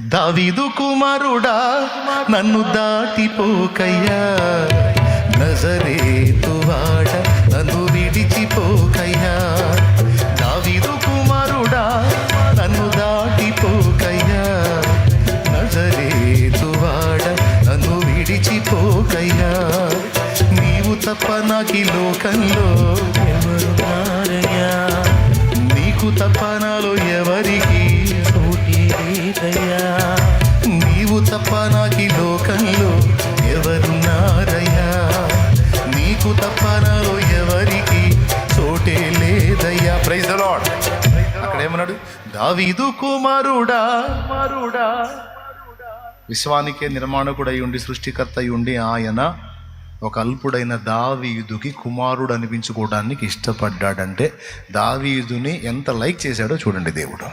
దావీదు కుమారుడా నన్ను దాటిపోకయ్యా, నజరేతువాడ నన్ను విడిచిపోకయ్యా. దావీదు కుమారుడా నన్ను దాటిపోకయ్యా, నజరేతువాడ నన్ను విడిచిపోకయ్యా. నీవు తప్ప నాకి లోకంలో ఎవరున్నారయ్యా, నీకు తప్ప నాలో ఎవరికి చోటి లేదయ్యా. నీవు తప్ప నాకి లోకంలో ఎవరున్నారయ్యా, నీకు తప్ప నాలో ఎవరికి చోటే లేదయ్యా. Praise the lord. అక్కడ ఏమన్నాడు? దావీదు కుమారుడా, విశ్వానికే నిర్మాణకుడై ఉండి సృష్టికర్త అయి ఉండి ఆయన ఒక అల్పుడైన దావీదుకి కుమారుడు అనిపించుకోవడానికి ఇష్టపడ్డాడంటే దావీదుని ఎంత లైక్ చేశాడో చూడండి దేవుడు.